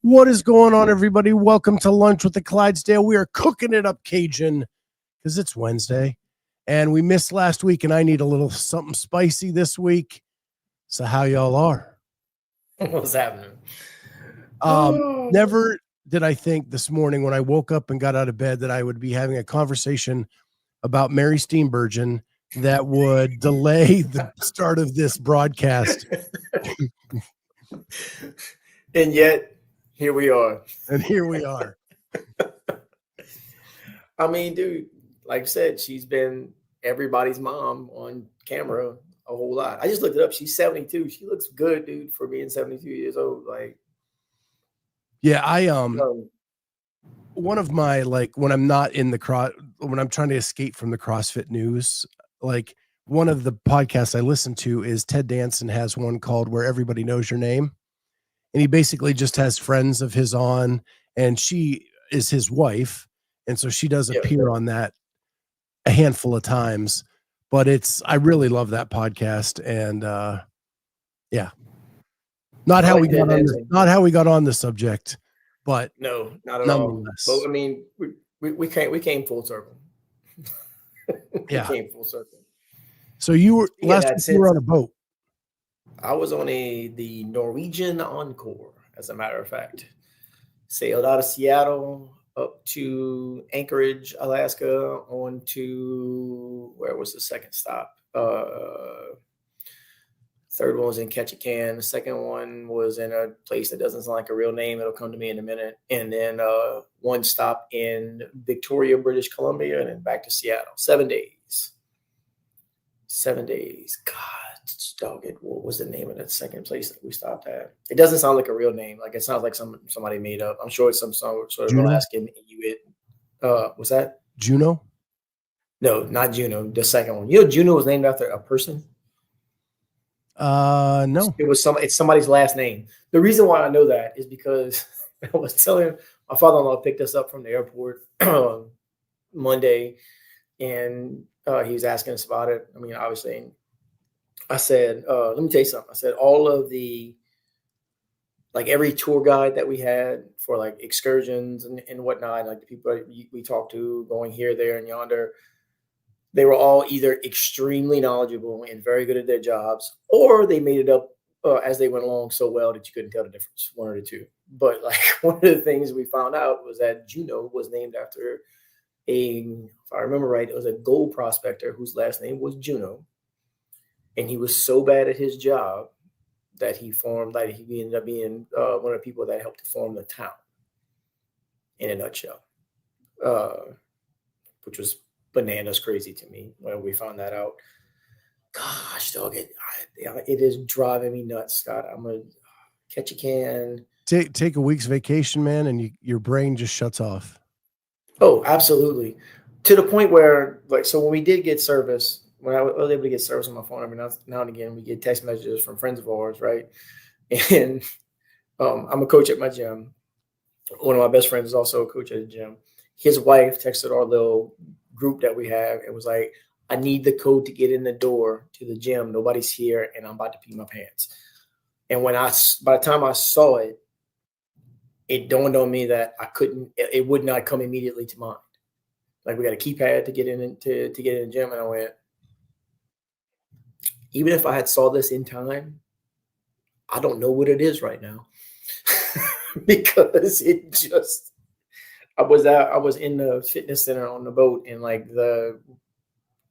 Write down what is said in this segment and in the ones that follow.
What is going on, everybody? Welcome to Lunch with the Clydesdale. We are cooking it up Cajun because it's Wednesday and we missed last week and I need a little something spicy this week. So how y'all are? What's happening? Never did I think this morning when I woke up and got out of bed that I would be having a conversation about Mary Steenburgen that would delay the start of this broadcast. And yet, here we are. And here we are. I mean, dude, like I said, she's been everybody's mom on camera a whole lot. I just looked it up. She's 72. She looks good, dude, for being 72 years old. Like, yeah, one of my, like, when I'm not in the when I'm trying to escape from the CrossFit news, like one of the podcasts I listen to is Ted Danson has one called Where Everybody Knows Your Name. And he basically just has friends of his on, and she is his wife. And so she does appear on that a handful of times, but I really love that podcast. And yeah, not how we got on the subject, but no, not at all. But I mean, we came full circle. We came full circle. So you were last week you were on a boat. I was on the Norwegian Encore, as a matter of fact. Sailed out of Seattle up to Anchorage, Alaska, on to, where was the second stop? Third one was in Cajun. The second one was in a place that doesn't sound like a real name. It'll come to me in a minute. And then one stop in Victoria, British Columbia, and then back to Seattle. 7 days. 7 days. God. Dog it. What was the name of that second place that we stopped at? It doesn't sound like a real name. Like, it sounds like somebody made up. I'm sure it's some sort of Alaskan Inuit. What's that? Juneau? No, not Juneau. The second one. You know, Juneau was named after a person. No. It's somebody's last name. The reason why I know that is because I was telling my father-in-law picked us up from the airport Monday, and he was asking us about it. I mean, obviously. I said, let me tell you something. I said, all of every tour guide that we had for like excursions and whatnot, like the people we talked to going here, there, and yonder, they were all either extremely knowledgeable and very good at their jobs, or they made it up as they went along so well that you couldn't tell the difference, one or the two. But like, one of the things we found out was that Juneau was named after if I remember right, it was a gold prospector whose last name was Juneau. And he was so bad at his job that he ended up being one of the people that helped to form the town, in a nutshell, which was bananas crazy to me when we found that out. Gosh, dog, it is driving me nuts, Scott. I'm going to catch a can. Take a week's vacation, man, and your brain just shuts off. Oh, absolutely. To the point where, like, so when we did get service, when I was able to get service on my phone every now and again, we get text messages from friends of ours, right? And I'm a coach at my gym. One of my best friends is also a coach at the gym. His wife texted our little group that we have and was like, I need the code to get in the door to the gym. Nobody's here, and I'm about to pee my pants. And by the time I saw it, it dawned on me that it would not come immediately to mind. Like, we got a keypad to get in to get in the gym, and I went, even if I had saw this in time, I don't know what it is right now. Because I was in the fitness center on the boat, and like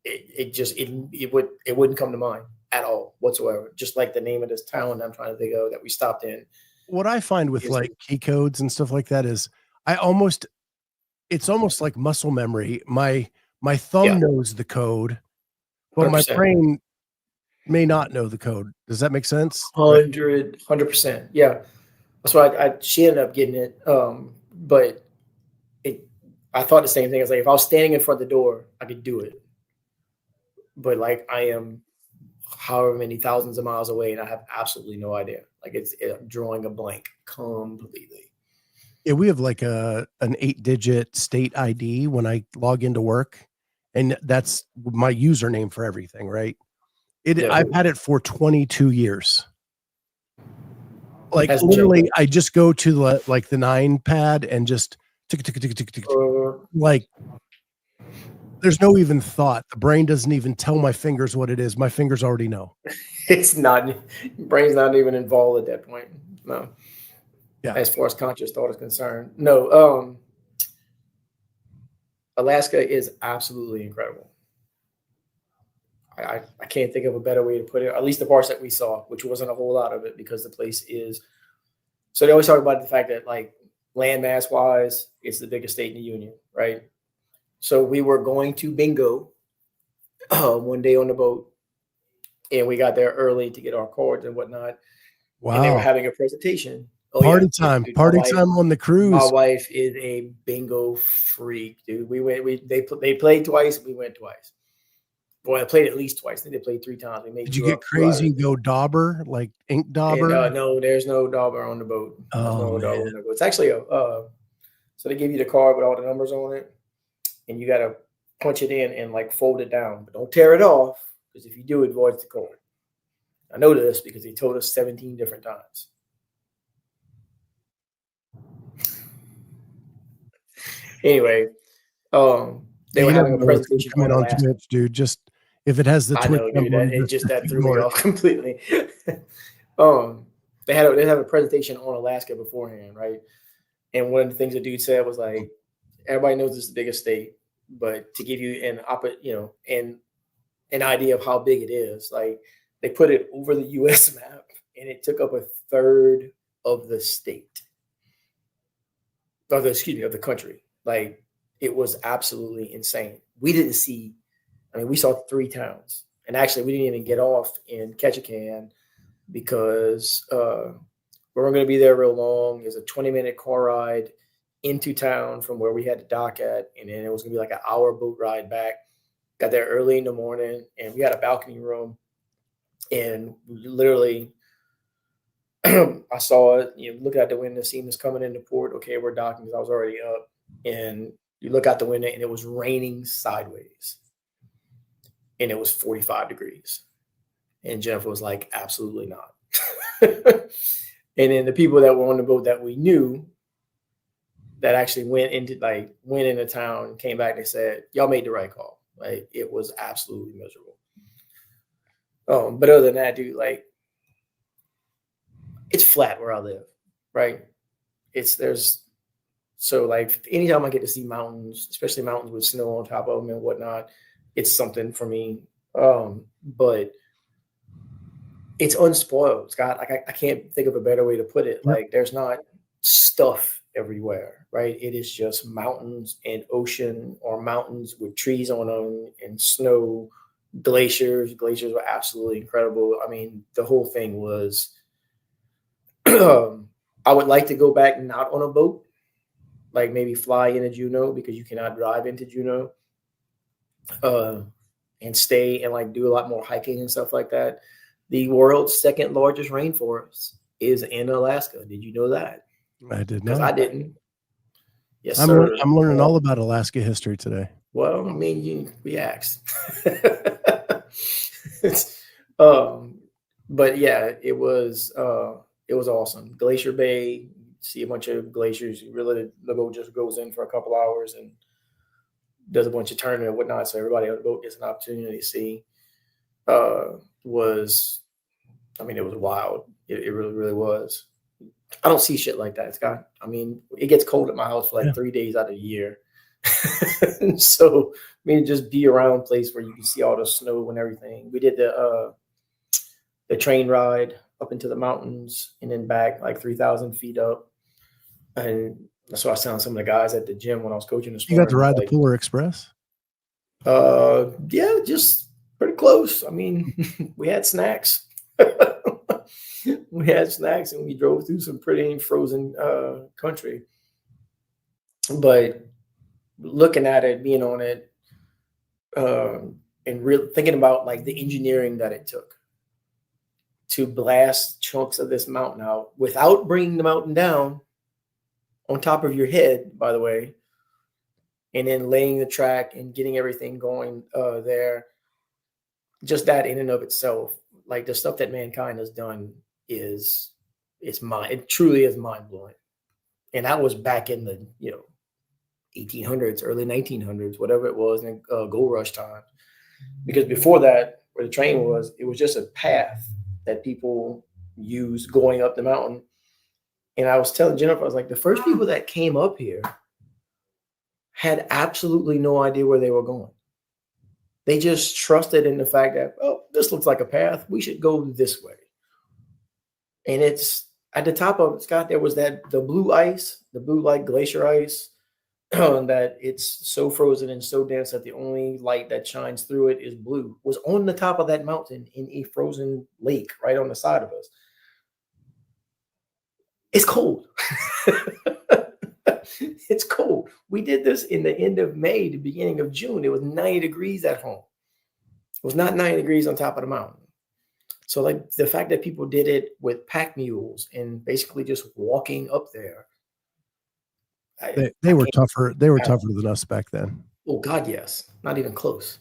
it wouldn't come to mind at all whatsoever. Just like the name of this town I'm trying to think of that we stopped in. What I find with like key codes and stuff like that is it's almost like muscle memory. My thumb knows the code, but 100%. My brain may not know the code. Does that make sense? 100%. Yeah. That's why she ended up getting it. But I thought the same thing. It's like, if I was standing in front of the door, I could do it. But like, I am however many thousands of miles away, and I have absolutely no idea. Like, I'm drawing a blank completely. Yeah, we have like an 8-digit state ID when I log into work, and that's my username for everything, right? I've had it for 22 years. Like Has literally, changed. I just go to the 9 pad and just tick, tick, tick, tick, tick, tick. Like there's no even thought. The brain doesn't even tell my fingers what it is. My fingers already know. It's not, brain's not even involved at that point. No. Yeah. As far as conscious thought is concerned. No, Alaska is absolutely incredible. I can't think of a better way to put it, at least the parts that we saw, which wasn't a whole lot of it because the place is, so they always talk about the fact that like landmass wise, it's the biggest state in the union, right? So we were going to bingo one day on the boat, and we got there early to get our cards and whatnot. And they were Wow. having a presentation. Oh Party yeah, time. dude, Party time on the my cruise. wife is a bingo freak, dude. They played twice. We went twice. Boy, I played at least twice. I think they played 3 times. We made Did you get crazy and go dauber, like ink dauber? And no, there's no dauber on the boat. There's Oh, no dauber man. on the boat. It's actually so they give you the card with all the numbers on it, and you got to punch it in and like fold it down, but don't tear it off because if you do, it voids the card. I know this because they told us 17 different times. Anyway, they were having a presentation coming on on Alaska. Twitch, dude. Just if it has the I Twitch know, dude. That threw me off completely. They have a presentation on Alaska beforehand, right? And one of the things the dude said was like, everybody knows it's the biggest state, but to give you an idea of how big it is, like they put it over the U.S. map, and it took up a third of the state, of the country. Like it was absolutely insane. We didn't see. I mean, we saw 3 towns, and actually, we didn't even get off in Cajun because we weren't going to be there real long. It was a 20-minute car ride into town from where we had to dock at, and then it was going to be like an hour boat ride back. Got there early in the morning, and we had a balcony room, and literally, I saw it. You look out the window, seeing us coming into port. Okay, we're docking because I was already up, and you look out the window, and it was raining sideways. And it was 45 degrees. And Jennifer was like, absolutely not. And then the people that were on the boat that we knew that actually went into town, came back and said, y'all made the right call. Like it was absolutely miserable. But other than that, dude, like it's flat where I live, right? So like anytime I get to see mountains, especially mountains with snow on top of them and whatnot, it's something for me. But it's unspoiled, Scott. Like I can't think of a better way to put it. Like there's not stuff everywhere, right? It is just mountains and ocean, or mountains with trees on them and snow, glaciers. Glaciers were absolutely incredible. I mean, the whole thing was, I would like to go back not on a boat, like maybe fly into Juneau because you cannot drive into Juneau. And stay and like do a lot more hiking and stuff like that. The world's second largest rainforest is in Alaska. Did you know that? I did Because not. I didn't. Yes, I'm sir. I'm learning all about Alaska history today. Well, I mean, we asked. But yeah, it was awesome. Glacier Bay, see a bunch of glaciers. The boat just goes in for a couple hours and does a bunch of turning and whatnot, so everybody on the boat gets an opportunity to see. It was wild. It really, really was. I don't see shit like that, Scott. I mean, it gets cold at my house for like 3 days out of the year. So, I mean, just be around a place where you can see all the snow and everything. We did the train ride up into the mountains and then back like 3,000 feet up. And that's what I was telling some of the guys at the gym when I was coaching this morning. You got to ride the Polar Express? Yeah, just pretty close. I mean, we had snacks. We had snacks and we drove through some pretty frozen country. But looking at it, being on it, and really thinking about like the engineering that it took to blast chunks of this mountain out without bringing the mountain down on top of your head, by the way, and then laying the track and getting everything going there. Just that in and of itself, like the stuff that mankind has done is it truly is mind blowing. And that was back in the 1800s, early 1900s, whatever it was, in gold rush time. Because before that, where the train was, it was just a path that people used going up the mountain. And I was telling Jennifer, I was like, the first people that came up here had absolutely no idea where they were going. They just trusted in the fact that, oh, this looks like a path. We should go this way. And it's at the top of it, Scott, there was the blue ice, the blue like glacier ice, that it's so frozen and so dense that the only light that shines through it is blue, was on the top of that mountain in a frozen lake right on the side of us. It's cold. It's cold. We did this in the end of May, the beginning of June. It was 90 degrees at home. It was not 90 degrees on top of the mountain. So like the fact that people did it with pack mules and basically just walking up there. They were tougher. They were tougher than us back then. Oh God, yes. Not even close.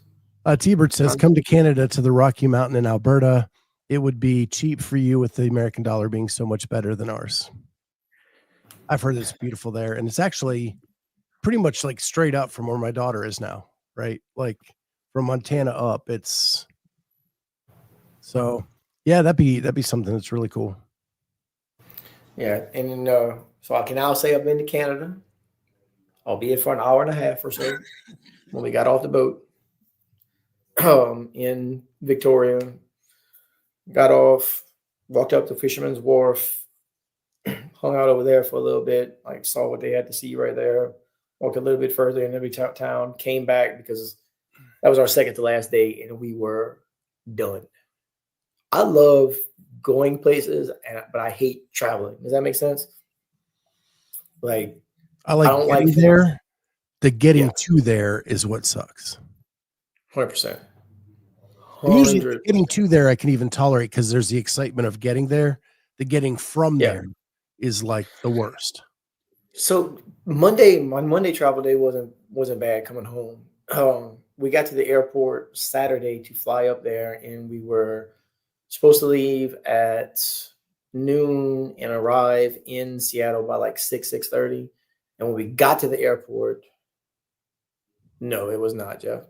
T-Bert says, come to Canada, to the Rocky Mountain in Alberta. It would be cheap for you with the American dollar being so much better than ours. I've heard it's beautiful there. And it's actually pretty much like straight up from where my daughter is now, right? Like from Montana up. It's so, yeah, that'd be something that's really cool. Yeah. And so I can now say I've been to Canada, albeit for an hour and a half or so when we got off the boat in Victoria, got off, walked up to Fisherman's Wharf, hung out over there for a little bit, like saw what they had to see right there, walked a little bit further in every town, came back because that was our second to last day and we were done. I love going places, but I hate traveling. Does that make sense? Like, I don't like there. The getting to there is what sucks. 100%. Usually getting to there, I can even tolerate because there's the excitement of getting there. The getting from there is like the worst. So my Monday travel day wasn't bad coming home. We got to the airport Saturday to fly up there, and we were supposed to leave at noon and arrive in Seattle by like 6:30. And when we got to the airport, no, it was not, Jeff.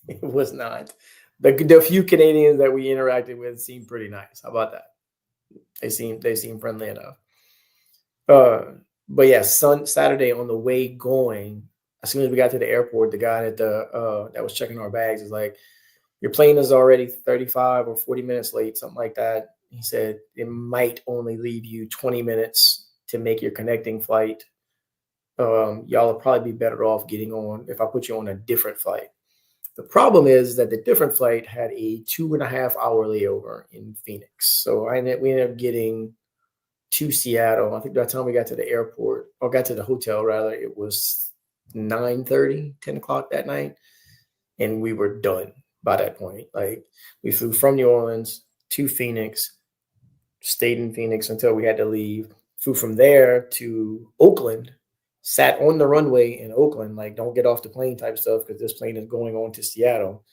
It was not. The few Canadians that we interacted with seemed pretty nice. How about that? They seem friendly enough. But yeah, Saturday on the way going, as soon as we got to the airport, the guy that was checking our bags is like, your plane is already 35 or 40 minutes late, something like that. He said it might only leave you 20 minutes to make your connecting flight. Y'all will probably be better off getting on if I put you on a different flight. The problem is that the different flight had a 2.5 hour layover in Phoenix. So we ended up getting to Seattle. I think by the time we got to the airport, or got to the hotel rather, it was 9:30, 10 o'clock that night. And we were done by that point. Like, we flew from New Orleans to Phoenix, stayed in Phoenix until we had to leave, flew from there to Oakland, sat on the runway in Oakland, like, don't get off the plane type stuff because this plane is going on to Seattle.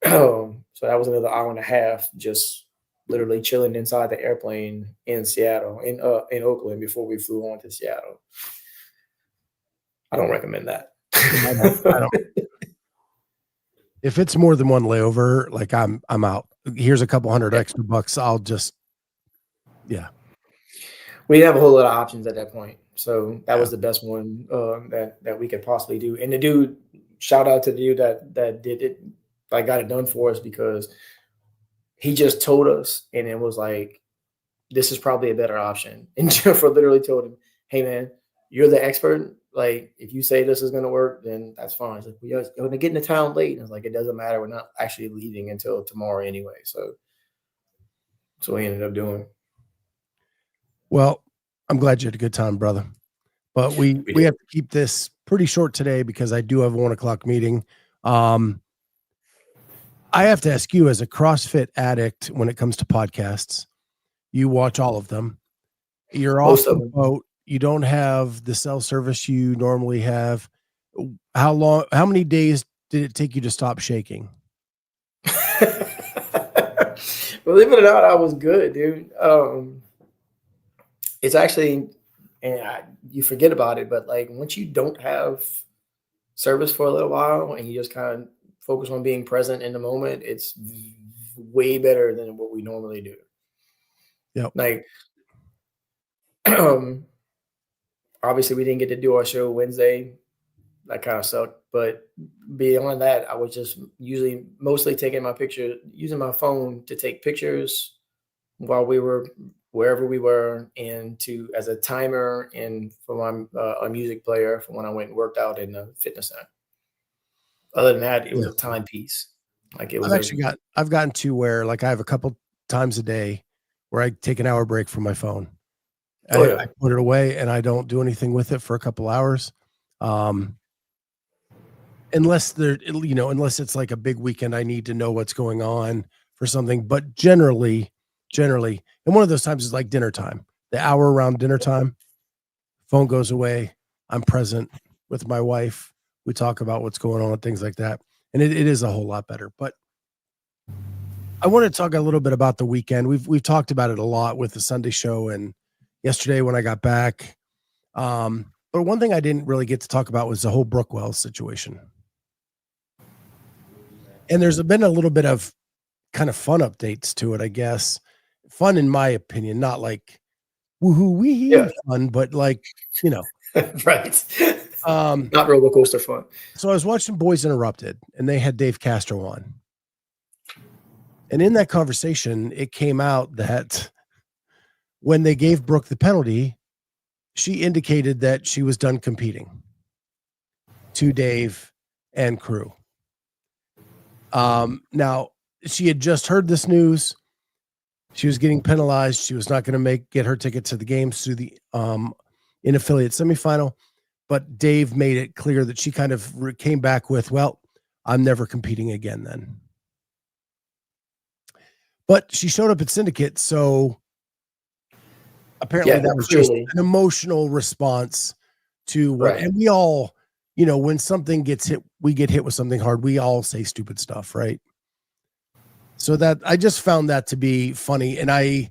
So that was another hour and a half, just literally chilling inside the airplane in Seattle, in Oakland, before we flew on to Seattle. I don't recommend that. I don't. If it's more than one layover, like I'm out. Here's a couple $100 extra bucks. I'll just, We didn't have a whole lot of options at that point. So that was the best one that we could possibly do. And the dude, shout out to the dude that did it, like, got it done for us, because he just told us and it was like, this is probably a better option. And Jennifer literally told him, hey man, you're the expert. Like, if you say this is going to work, then that's fine. He's like, we're going to get into town late. And I was like, it doesn't matter. We're not actually leaving until tomorrow anyway. So that's what we ended up doing. Well, I'm glad you had a good time, brother. But we have to keep this pretty short today because I do have a 1 o'clock meeting. I have to ask you, as a CrossFit addict, when it comes to podcasts, you watch all of them. You're off the boat. You don't have the cell service you normally have. How many days did it take you to stop shaking? Believe it or not, I was good, dude. It's actually, you forget about it, but like once you don't have service for a little while and you just kind of focus on being present in the moment, it's way better than what we normally do. Yep. Like, obviously, we didn't get to do our show Wednesday. That kind of sucked. But beyond that, I was just usually mostly taking my picture, using my phone to take pictures while we were wherever we were, and to as a timer and for my a music player for when I went and worked out in the fitness center. Other than that, it was Yeah. a timepiece. Like it was I've gotten to where like I have a couple times a day where I take an hour break from my phone. I put it away and I don't do anything with it for a couple hours. Unless unless it's like a big weekend, I need to know what's going on for something. But generally, and one of those times is like dinner time, the hour around dinner time, phone goes away. I'm present with my wife. We talk about what's going on and things like that. And it is a whole lot better. But I want to talk a little bit about the weekend. We've talked about it a lot with the Sunday show and yesterday when I got back. But one thing I didn't really get to talk about was the whole Brooke Wells situation. And there's been a little bit of kind of fun updates to it, I guess. Fun in my opinion, not like woohoo wee fun, but like, right. Not roller coaster fun. So I was watching Boys Interrupted and they had Dave Castro on. And in that conversation, it came out that when they gave Brooke the penalty, she indicated that she was done competing to Dave and crew. Now she had just heard this news. She was getting penalized. She was not going to get her ticket to the games through the in affiliate semifinal, but Dave made it clear that she kind of came back with, well, I'm never competing again then. But she showed up at Syndicate, so apparently that was just an emotional response to what, and we all, when something gets hit, we get hit with something hard, we all say stupid stuff, right? So that I just found that to be funny, and I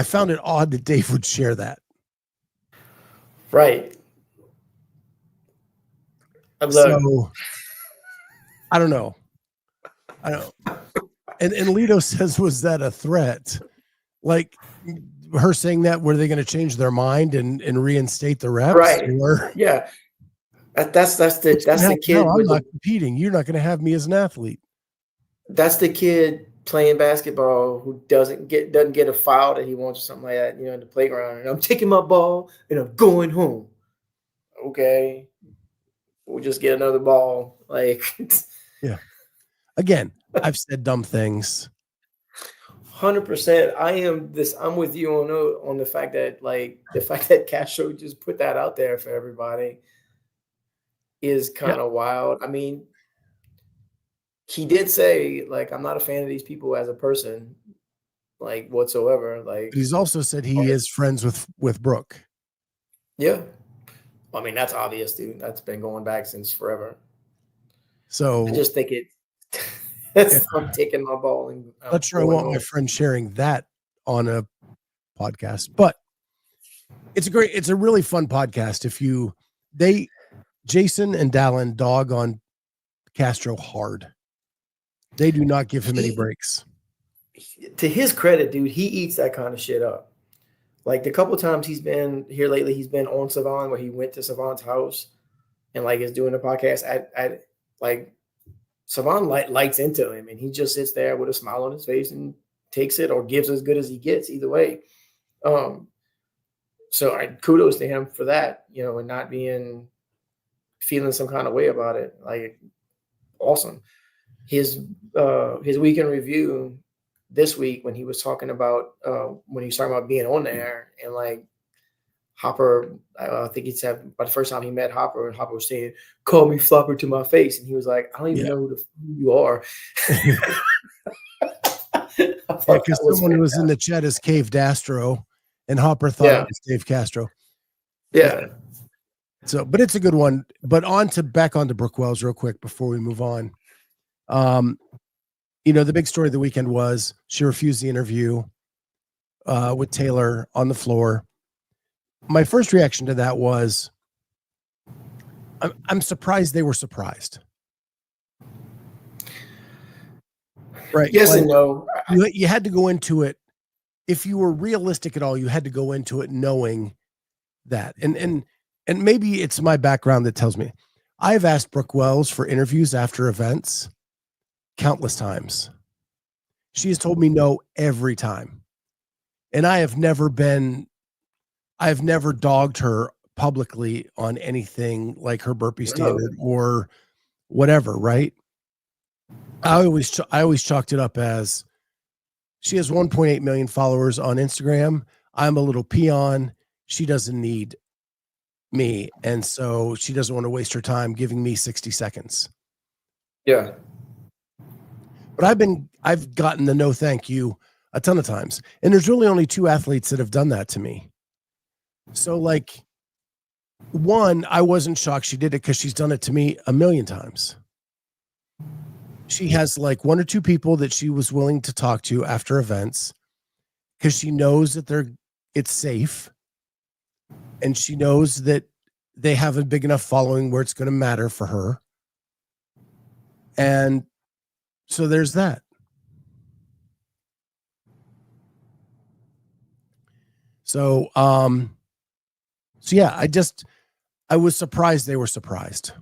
found it odd that Dave would share that. Right. So I don't know. And Lito says, was that a threat? Like her saying that, were they going to change their mind and reinstate the reps? Right. Or, yeah. That's the kid. No, I'm not competing. You're not going to have me as an athlete. That's the kid playing basketball who doesn't get a foul that he wants or something like that, in the playground. And I'm taking my ball and I'm going home. Okay. We'll just get another ball. Like, yeah. Again, I've said dumb things. 100%. I'm with you on the fact that Castro just put that out there for everybody is kind of wild. I mean, he did say, like, I'm not a fan of these people as a person, like, whatsoever. Like, but he's also said he is friends with Brooke. Yeah. I mean, that's obvious, dude. That's been going back since forever. So I just think I'm taking my ball and I'm not sure I want my friend sharing that on a podcast, but it's a really fun podcast. Jason and Dallin dog on Castro hard. They do not give him any breaks. To his credit, dude, he eats that kind of shit up. Like the couple times he's been here lately, he's been on Savon where he went to Savon's house and like is doing a podcast at like Savon lights into him and he just sits there with a smile on his face and takes it or gives as good as he gets either way. So kudos to him for that, and not feeling some kind of way about it. Like, awesome. His weekend review this week when he was talking about being on there and like Hopper, I think he said by the first time he met Hopper and Hopper was saying, "Call me flopper to my face," and he was like, "I don't even know who you are." Because someone who was in the chat is Cave Dastro, and Hopper thought it was Dave Castro. Yeah. So, but it's a good one. But back onto Brooke Wells real quick before we move on. the big story of the weekend was she refused the interview with Taylor on the floor. My first reaction to that was, I'm surprised they were surprised. Right. Yes and no. You had to go into it. If you were realistic at all, you had to go into it knowing that. And maybe it's my background that tells me. I've asked Brooke Wells for interviews after events countless times. She has told me no every time. And I've never dogged her publicly on anything like her burpee standard or whatever, right? I always chalked it up as she has 1.8 million followers on Instagram. I'm a little peon. She doesn't need me. And so she doesn't want to waste her time giving me 60 seconds. Yeah. But I've gotten the no thank you a ton of times. And there's really only 2 athletes that have done that to me. So like, one, I wasn't shocked she did it because she's done it to me a million times. She has like 1 or 2 people that she was willing to talk to after events because she knows that it's safe. And she knows that they have a big enough following where it's going to matter for her. And so there's that. So yeah, I was surprised they were surprised.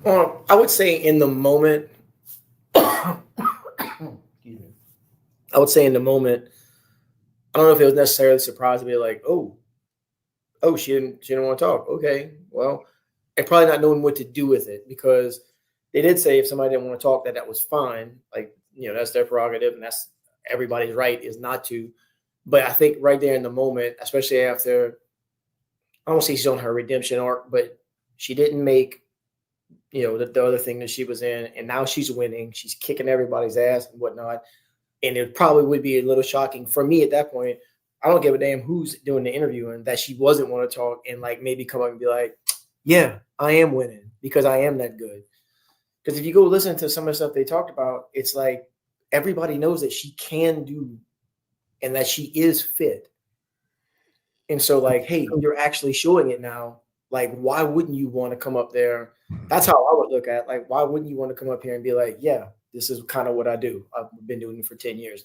Well, I would say in the moment, I don't know if it was necessarily surprised to be like, oh, she didn't want to talk. Okay, well, and probably not knowing what to do with it, because they did say if somebody didn't want to talk, that was fine. Like, that's their prerogative, and that's everybody's right is not to. But I think right there in the moment, especially after, I don't say she's on her redemption arc, but she didn't make, the other thing that she was in, and now she's winning. She's kicking everybody's ass and whatnot. And it probably would be a little shocking for me at that point. I don't give a damn who's doing the interviewing, that she wasn't want to talk and like maybe come up and be like, yeah, I am winning because I am that good. Because if you go listen to some of the stuff they talked about, it's like everybody knows that she can do and that she is fit. And so like, hey, you're actually showing it now. Like, why wouldn't you want to come up there? That's how I would look at it. Like, why wouldn't you want to come up here and be like, yeah, this is kind of what I do. I've been doing it for 10 years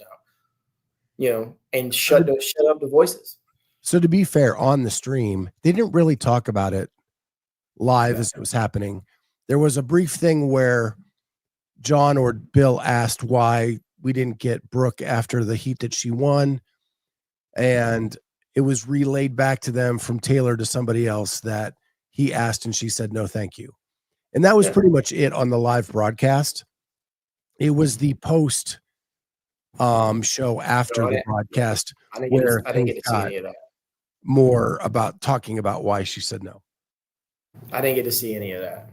now, and shut up the voices. So to be fair, on the stream, they didn't really talk about it live as it was happening. There was a brief thing where John or Bill asked why we didn't get Brooke after the heat that she won. And it was relayed back to them from Taylor to somebody else that he asked, and she said, no, thank you. And that was pretty much it on the live broadcast. It was the post show after the broadcast where I didn't get to see any of that. More about talking about why she said no. I didn't get to see any of that.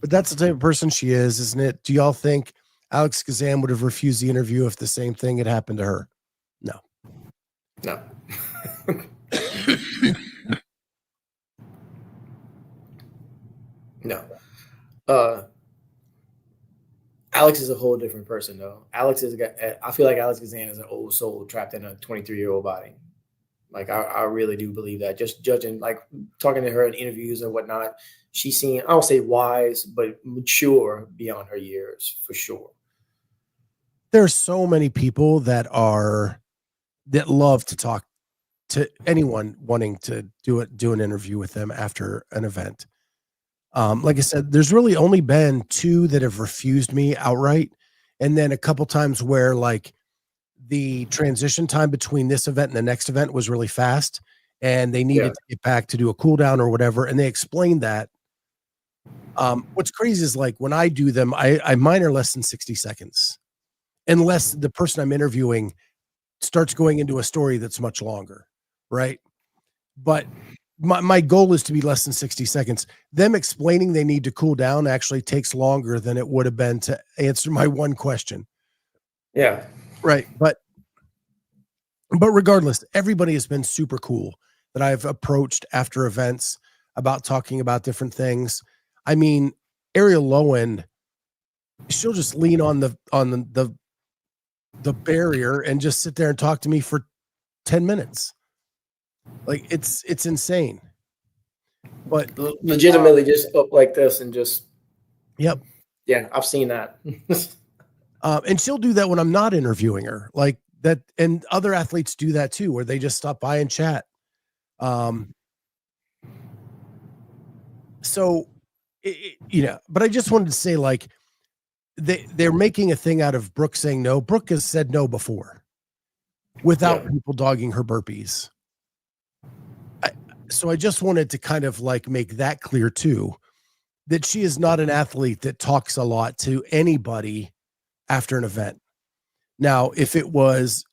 But that's the type of person she is, isn't it? Do y'all think Alex Kazan would have refused the interview if the same thing had happened to her? No. No. No. Alex is a whole different person, though. I feel like Alex Kazan is an old soul trapped in a 23-year-old body. Like, I really do believe that. Just judging, like, talking to her in interviews and whatnot, she seemed, I don't say wise, but mature beyond her years, for sure. There's so many people that love to talk to anyone wanting to do an interview with them after an event. Like I said, there's really only been 2 that have refused me outright. And then a couple times where like the transition time between this event and the next event was really fast and they needed to get back to do a cool down or whatever. And they explained that. What's crazy is like when I do them, I mine are less than 60 seconds, unless the person I'm interviewing starts going into a story that's much longer. Right. But my goal is to be less than 60 seconds. Them explaining they need to cool down actually takes longer than it would have been to answer my one question. Yeah. Right. But regardless, everybody has been super cool that I've approached after events. about talking about different things. I mean, Ariel Lowen, she'll just lean on the barrier and just sit there and talk to me for 10 minutes. Like it's insane. But legitimately just up like this and just, yep. Yeah, I've seen that. And she'll do that when I'm not interviewing her, like that. And other athletes do that too, where they just stop by and chat. So, but I just wanted to say, like, they're making a thing out of Brooke saying no. Brooke has said no before without people dogging her burpees. So I just wanted to kind of like make that clear too, that she is not an athlete that talks a lot to anybody after an event. Now, if it was,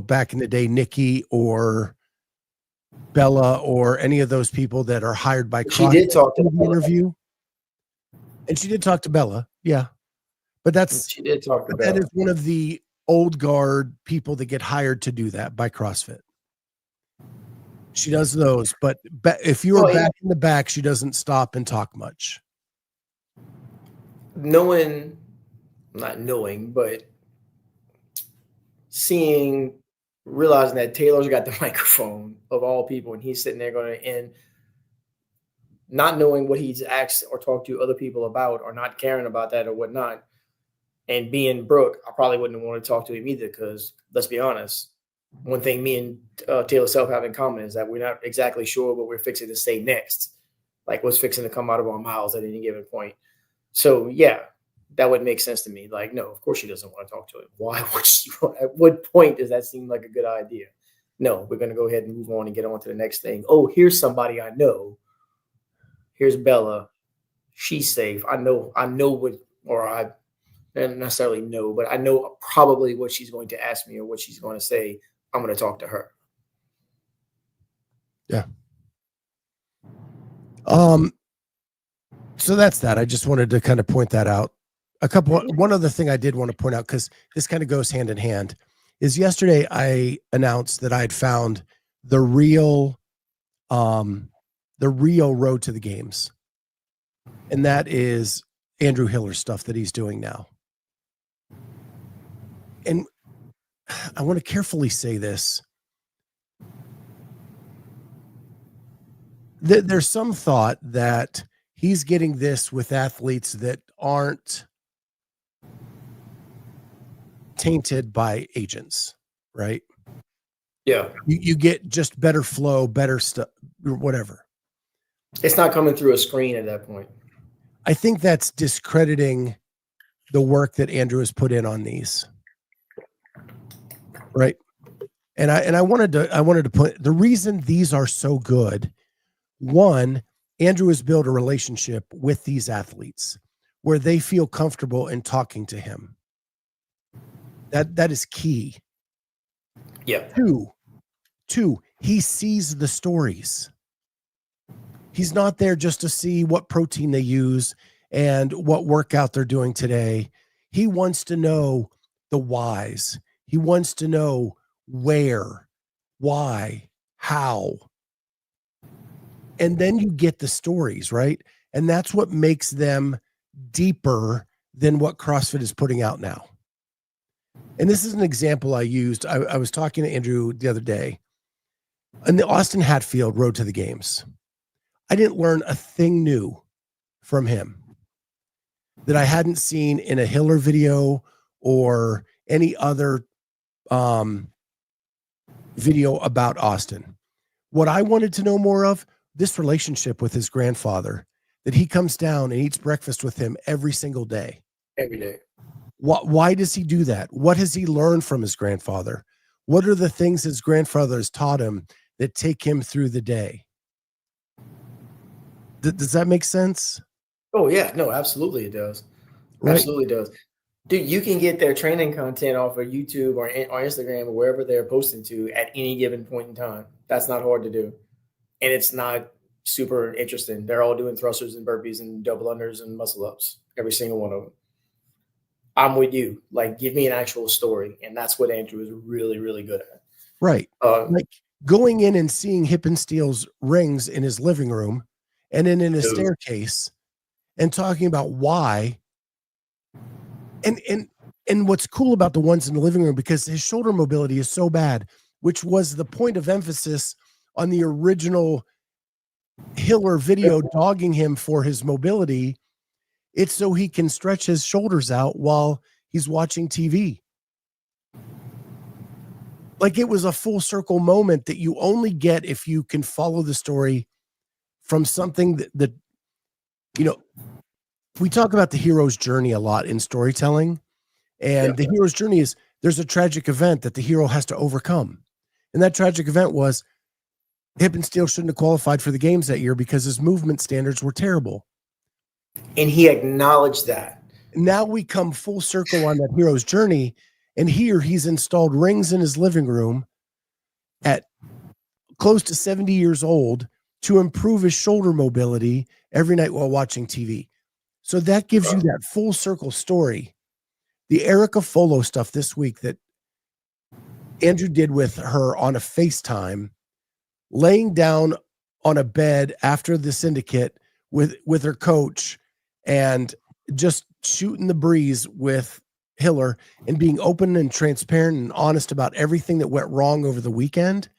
back in the day, Nikki or Bella or any of those people that are hired by she did talk to the interview, and she did talk to Bella, yeah. But she did talk to Bella. That is one of the old guard people that get hired to do that by CrossFit. She does those, but if you are back in the back, she doesn't stop and talk much. Not knowing, but realizing that Taylor's got the microphone of all people, and he's sitting there going, and not knowing what he's asked or talked to other people about, or not caring about that or whatnot. And being Brooke, I probably wouldn't want to talk to him either, because let's be honest, one thing me and Taylor Self have in common is that we're not exactly sure what we're fixing to say next, like what's fixing to come out of our mouths at any given point. So yeah, that would make sense to me. Like, no, of course she doesn't want to talk to him. Why would she? At what point does that seem like a good idea? No, we're going to go ahead and move on and get on to the next thing. Oh, here's somebody I know. Here's Bella. She's safe. I know what, or I don't necessarily know, but I know probably what she's going to ask me or what she's going to say. I'm going to talk to her. Yeah. So that's that. I just wanted to kind of point that out. One other thing I did want to point out, because this kind of goes hand in hand, is yesterday I announced that I had found the real road to the games. And that is Andrew Hiller's stuff that he's doing now. And I want to carefully say this. There's some thought that he's getting this with athletes that aren't tainted by agents, right? Yeah. You get just better flow, better stuff, whatever. It's not coming through a screen at that point. I think that's discrediting the work that Andrew has put in on these. Right. And I wanted to put the reason these are so good. One, Andrew has built a relationship with these athletes where they feel comfortable in talking to him. That is key. Yeah. Two, he sees the stories. He's not there just to see what protein they use and what workout they're doing today. He wants to know the whys. He wants to know where, why, how. And then you get the stories, right? And that's what makes them deeper than what CrossFit is putting out now. And this is an example I used. I was talking to Andrew the other day on the Austin Hatfield Road to the Games. I didn't learn a thing new from him that I hadn't seen in a Hiller video or any other video about Austin. What I wanted to know more of, this relationship with his grandfather, that he comes down and eats breakfast with him every single day. Every day. Why does he do that? What has he learned from his grandfather? What are the things his grandfather has taught him that take him through the day? Does that make sense? Oh, yeah. No, absolutely it does. Right. Absolutely does. Dude, you can get their training content off of YouTube or Instagram or wherever they're posting to at any given point in time. That's not hard to do. And it's not super interesting. They're all doing thrusters and burpees and double unders and muscle ups, every single one of them. I'm with you. Like, give me an actual story. And that's what Andrew is really, really good at. Right. Like going in and seeing Hip and Steel's rings in his living room and then in a Dude. staircase and talking about why. And what's cool about the ones in the living room, because his shoulder mobility is so bad, which was the point of emphasis on the original Hiller video dogging him for his mobility. It's so he can stretch his shoulders out while he's watching TV. Like, it was a full circle moment that you only get if you can follow the story from something that we talk about the hero's journey a lot in storytelling. And the hero's journey is, there's a tragic event that the hero has to overcome. And that tragic event was Hippensteel shouldn't have qualified for the games that year because his movement standards were terrible. And he acknowledged that. Now we come full circle on that hero's journey. And here he's installed rings in his living room at close to 70 years old to improve his shoulder mobility every night while watching TV. So that gives you that full circle story. The Erica Folo stuff this week that Andrew did with her on a FaceTime, laying down on a bed after the syndicate with her coach and just shooting the breeze with Hiller and being open and transparent and honest about everything that went wrong over the weekend.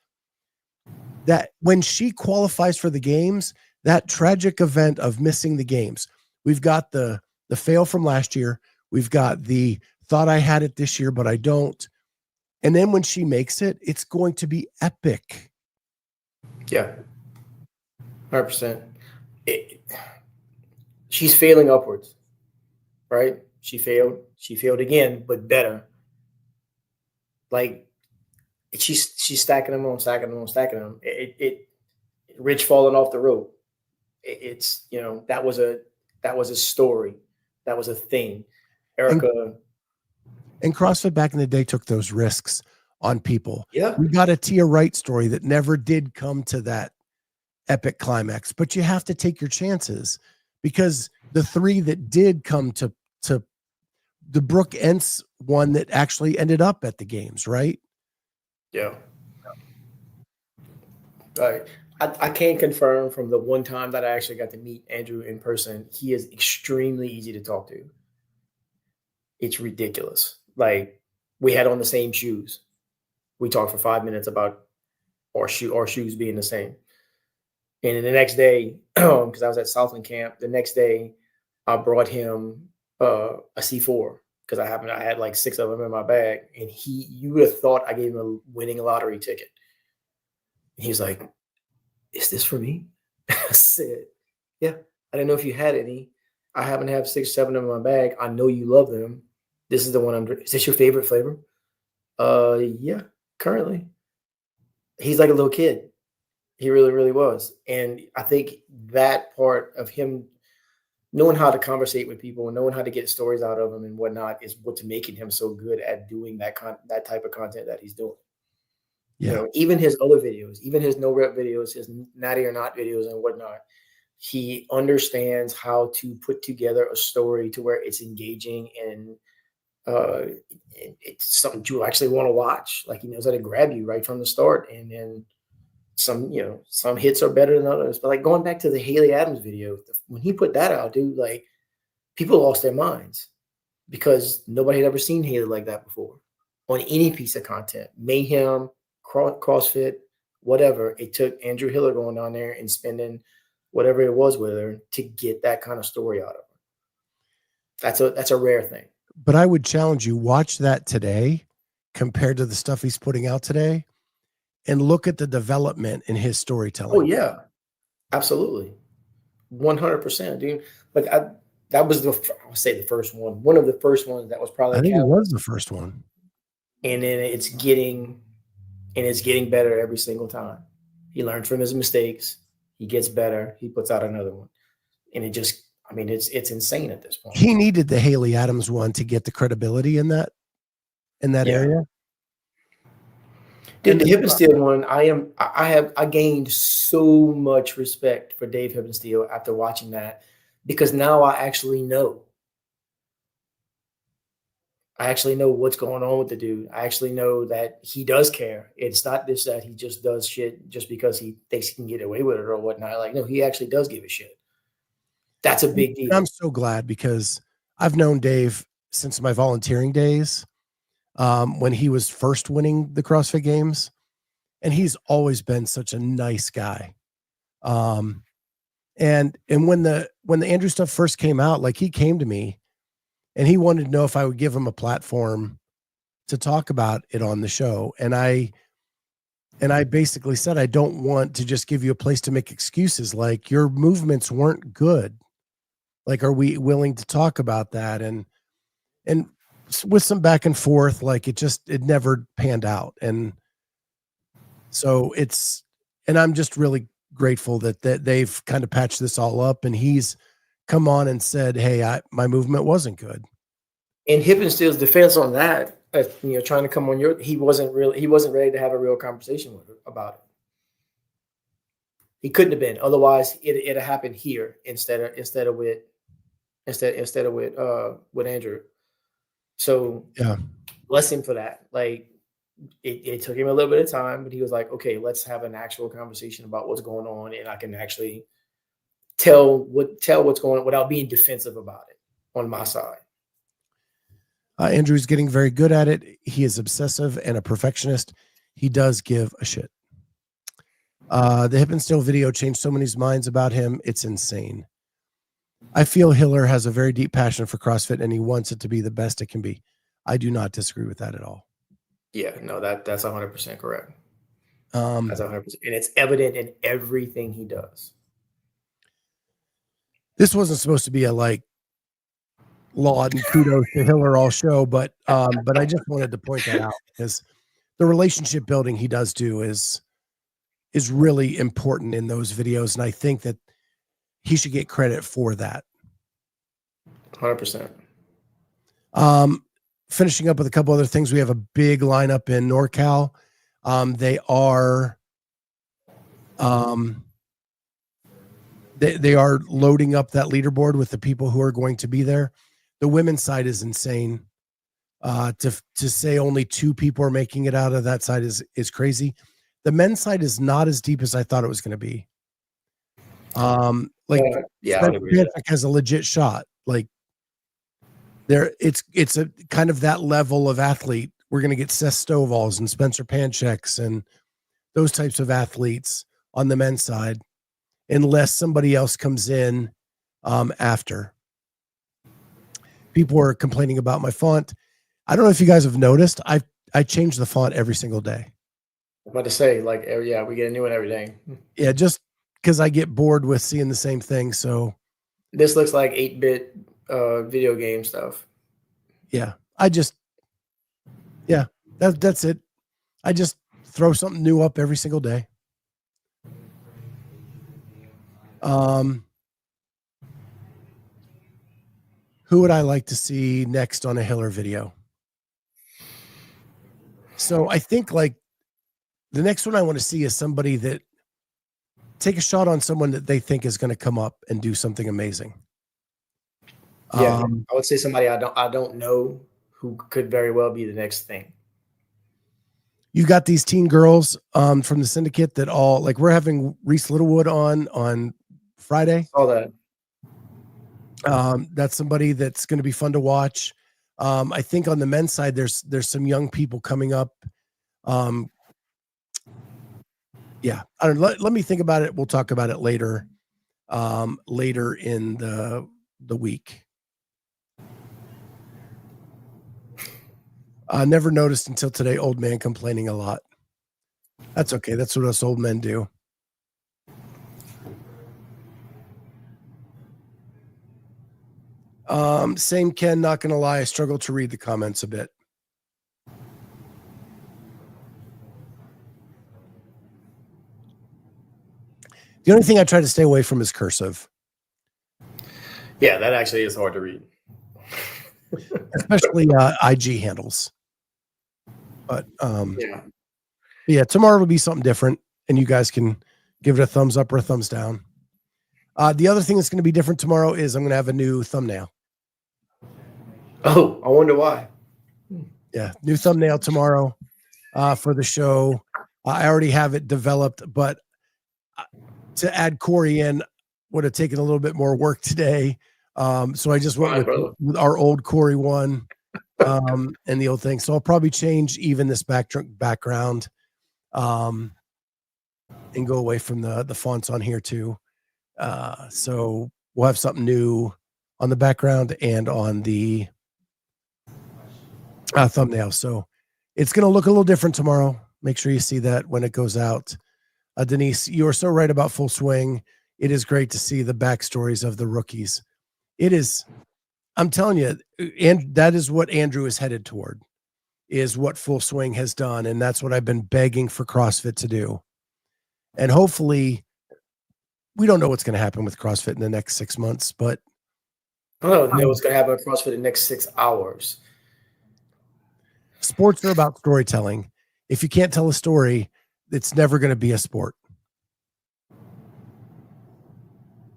That when she qualifies for the games, that tragic event of missing the games, we've got the fail from last year. We've got the thought I had it this year, but I don't. And then when she makes it, it's going to be epic. Yeah. 100%. She's failing upwards, right? She failed again, but better. Like, she's stacking them on, stacking them on, stacking them. Rich falling off the rope. It's, that was a story. That was a thing. Erica. And CrossFit back in the day took those risks on people. Yeah. We got a Tia Wright story that never did come to that epic climax, but you have to take your chances, because the three that did come to the Brooke Entz one that actually ended up at the games, right? Yeah. Right. I can confirm from the one time that I actually got to meet Andrew in person, he is extremely easy to talk to. It's ridiculous. Like, we had on the same shoes. We talked for 5 minutes about our shoes being the same. And then the next day, because I was at Southland camp, the next day I brought him a C4 because I had like 6 of them in my bag, and you would have thought I gave him a winning lottery ticket. And he was like, "Is this for me?" I said, "Yeah, I didn't know if you had any. I happen to have 6, 7 of them in my bag. I know you love them. This is the one is this your favorite flavor?" Yeah, currently. He's like a little kid. He really, really was. And I think that part of him knowing how to conversate with people and knowing how to get stories out of them and whatnot is what's making him so good at doing that type of content that he's doing. Yeah. Even his other videos, even his no rep videos, his natty or not videos and whatnot, he understands how to put together a story to where it's engaging and it's something you actually want to watch. Like, he knows how to grab you right from the start. And then some hits are better than others. But like, going back to the Haley Adams video, when he put that out, dude, like, people lost their minds because nobody had ever seen Haley like that before on any piece of content. Mayhem, CrossFit, whatever. It took Andrew Hiller going down there and spending whatever it was with her to get that kind of story out of her. That's a rare thing. But I would challenge you, watch that today compared to the stuff he's putting out today and look at the development in his storytelling. Oh yeah, absolutely. 100%, dude. Like, that was I would say the first one. One of the first ones that was probably. I think it was the first one. And then it's getting better every single time. He learns from his mistakes. He gets better. He puts out another one. And it's insane at this point. He needed the Haley Adams one to get the credibility in that area. Dude, the Hippensteel one, I gained so much respect for Dave Hippensteel after watching that, because now I actually know. I actually know what's going on with the dude. I actually know that he does care. It's not this that he just does shit just because he thinks he can get away with it or whatnot. Like, no, he actually does give a shit. That's a big deal. I'm so glad because I've known Dave since my volunteering days, when he was first winning the CrossFit Games, and he's always been such a nice guy. And when the Andrew stuff first came out, like he came to me and he wanted to know if I would give him a platform to talk about it on the show. And I basically said, I don't want to just give you a place to make excuses. Like, your movements weren't good. Like, are we willing to talk about that? And with some back and forth, like it never panned out. And so I'm just really grateful that they've kind of patched this all up, and he's come on and said, hey, my movement wasn't good. And Hippenstill's defense on that, trying to come on he wasn't ready to have a real conversation with her about it. He couldn't have been, otherwise it'd have happened here instead of with Andrew. So yeah, bless him for that. Like, it took him a little bit of time, but he was like, okay, let's have an actual conversation about what's going on, and I can actually tell what's going on without being defensive about it on my side. Andrew's getting very good at it. He is obsessive and a perfectionist. He does give a shit. The Hippenstill video changed so many minds about him. It's insane. I feel Hiller has a very deep passion for CrossFit, and he wants it to be the best it can be. I do not disagree with that at all. Yeah, no, that's 100% correct. That's 100%, and it's evident in everything he does. This wasn't supposed to be a laud and kudos to Hiller all show, but I just wanted to point that out because the relationship building he does do is really important in those videos, and I think that he should get credit for that. 100%. Finishing up with a couple other things, we have a big lineup in NorCal. They are they are loading up that leaderboard with the people who are going to be there. The women's side is insane. To say only 2 people are making it out of that side is crazy. The men's side is not as deep as I thought it was going to be. Patrick has a legit shot. Like, it's a kind of that level of athlete. We're going to get Seth Stovall's and Spencer Pancheks and those types of athletes on the men's side, unless somebody else comes in after. People are complaining about my font. I don't know if you guys have noticed. I change the font every single day. I'm about to say, we get a new one every day. Yeah, just because I get bored with seeing the same thing. So this looks like 8-bit video game stuff. Yeah, that's it. I just throw something new up every single day. Who would I like to see next on a Hiller video? So I think the next one I want to see is somebody that take a shot on someone that they think is going to come up and do something amazing. Yeah, I would say somebody I don't know who could very well be the next thing. You got these teen girls from the syndicate that all we're having Reese Littlewood on Friday. All that. That's somebody that's going to be fun to watch. I think on the men's side, there's some young people coming up. Yeah, I don't know. Let me think about it. We'll talk about it later in the week. I never noticed until today, old man complaining a lot. That's okay. That's what us old men do. Same Ken, not going to lie. I struggle to read the comments a bit. The only thing I try to stay away from is cursive. Yeah, that actually is hard to read. Especially IG handles. But yeah, tomorrow will be something different, and you guys can give it a thumbs up or a thumbs down. The other thing that's going to be different tomorrow is I'm going to have a new thumbnail. Oh, I wonder why. Yeah, new thumbnail tomorrow for the show. I already have it developed, but to add Cory in would have taken a little bit more work today. So I just went with our old Cory one and the old thing. So I'll probably change even this background and go away from the fonts on here too. So we'll have something new on the background and on the thumbnail. So it's going to look a little different tomorrow. Make sure you see that when it goes out. Denise, you are so right about Full Swing. It is great to see the backstories of the rookies. It is, I'm telling you, and that is what Andrew is headed toward, is what Full Swing has done. And that's what I've been begging for CrossFit to do. And hopefully, we don't know what's going to happen with CrossFit in the next 6 months, but I don't know what's going to happen with CrossFit in the next 6 hours. Sports are about storytelling. If you can't tell a story, it's never going to be a sport.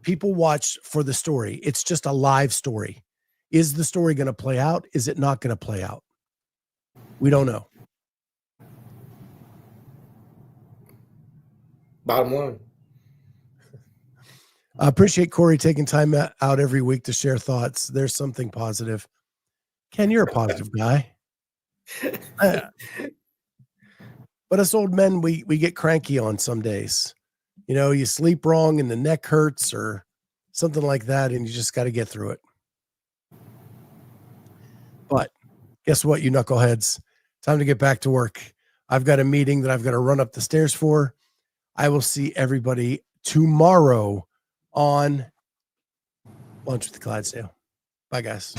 People watch for the story. It's just a live story. Is the story going to play out? Is it not going to play out? We don't know. Bottom line. I appreciate Cory taking time out every week to share thoughts. There's something positive. Ken, you're a positive guy. But us old men, we get cranky on some days. You know, you sleep wrong and the neck hurts or something like that, and you just got to get through it. But guess what, you knuckleheads? Time to get back to work. I've got a meeting that I've got to run up the stairs for. I will see everybody tomorrow on Lunch with Clydesdale. Bye, guys.